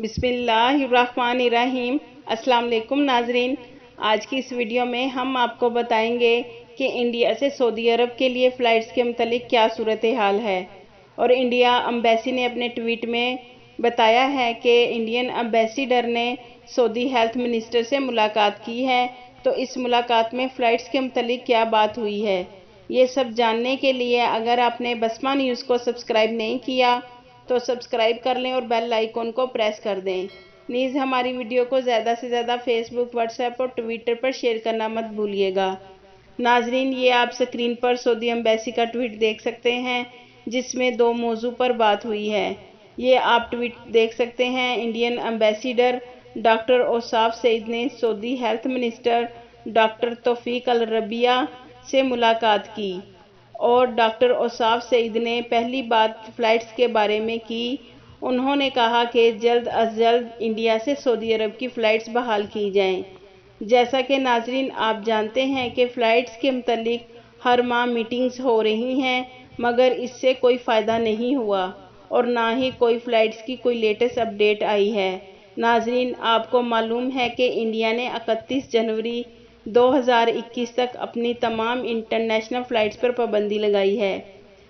بسم اللہ الرحمن الرحیم۔ السلام علیکم ناظرین، آج کی اس ویڈیو میں ہم آپ کو بتائیں گے کہ انڈیا سے سعودی عرب کے لیے فلائٹس کے متعلق کیا صورتحال ہے۔ اور انڈیا ایمبیسی نے اپنے ٹویٹ میں بتایا ہے کہ انڈین ایمبیسیڈر نے سعودی ہیلتھ منسٹر سے ملاقات کی ہے، تو اس ملاقات میں فلائٹس کے متعلق کیا بات ہوئی ہے، یہ سب جاننے کے لیے اگر آپ نے بسمہ نیوز کو سبسکرائب نہیں کیا تو سبسکرائب کر لیں اور بیل آئیکن کو پریس کر دیں۔ نیز ہماری ویڈیو کو زیادہ سے زیادہ فیس بک، واٹس ایپ اور ٹویٹر پر شیئر کرنا مت بھولیے گا۔ ناظرین، یہ آپ سکرین پر سعودی ایمبیسی کا ٹویٹ دیکھ سکتے ہیں جس میں 2 موضوع پر بات ہوئی ہے۔ یہ آپ ٹویٹ دیکھ سکتے ہیں، انڈین ایمبیسیڈر ڈاکٹر اوصاف سعید نے سعودی ہیلتھ منسٹر ڈاکٹر توفیق الربیع سے ملاقات کی، اور ڈاکٹر اوصاف سعید نے پہلی بات فلائٹس کے بارے میں کی۔ انہوں نے کہا کہ جلد از جلد انڈیا سے سعودی عرب کی فلائٹس بحال کی جائیں۔ جیسا کہ ناظرین آپ جانتے ہیں کہ فلائٹس کے متعلق ہر ماہ میٹنگز ہو رہی ہیں، مگر اس سے کوئی فائدہ نہیں ہوا اور نہ ہی کوئی فلائٹس کی کوئی لیٹسٹ اپڈیٹ آئی ہے۔ ناظرین، آپ کو معلوم ہے کہ انڈیا نے 31 جنوری 2021 تک اپنی تمام انٹرنیشنل فلائٹس پر پابندی لگائی ہے۔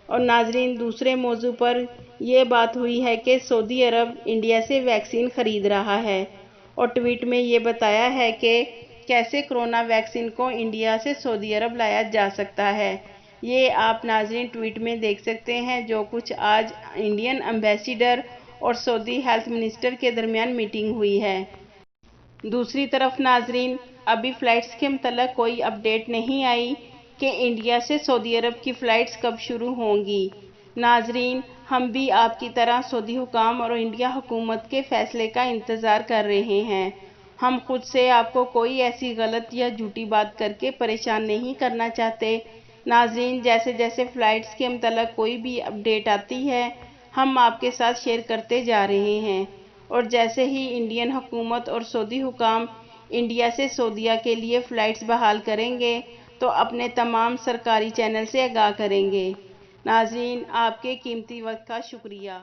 اور ناظرین، دوسرے موضوع پر یہ بات ہوئی ہے کہ سعودی عرب انڈیا سے ویکسین خرید رہا ہے، اور ٹویٹ میں یہ بتایا ہے کہ کیسے کرونا ویکسین کو انڈیا سے سعودی عرب لایا جا سکتا ہے۔ یہ آپ ناظرین ٹویٹ میں دیکھ سکتے ہیں جو کچھ آج انڈین ایمبیسیڈر اور سعودی ہیلتھ منسٹر کے درمیان میٹنگ ہوئی ہے۔ دوسری طرف ناظرین، ابھی فلائٹس کے متعلق کوئی اپڈیٹ نہیں آئی کہ انڈیا سے سعودی عرب کی فلائٹس کب شروع ہوں گی۔ ناظرین، ہم بھی آپ کی طرح سعودی حکام اور انڈیا حکومت کے فیصلے کا انتظار کر رہے ہیں۔ ہم خود سے آپ کو کوئی ایسی غلط یا جھوٹی بات کر کے پریشان نہیں کرنا چاہتے۔ ناظرین، جیسے جیسے فلائٹس کے متعلق کوئی بھی اپڈیٹ آتی ہے ہم آپ کے ساتھ شیئر کرتے جا رہے ہیں، اور جیسے ہی انڈین حکومت اور سعودی حکام انڈیا سے سعودیہ کے لیے فلائٹس بحال کریں گے تو اپنے تمام سرکاری چینل سے آگاہ کریں گے۔ ناظرین، آپ کے قیمتی وقت کا شکریہ۔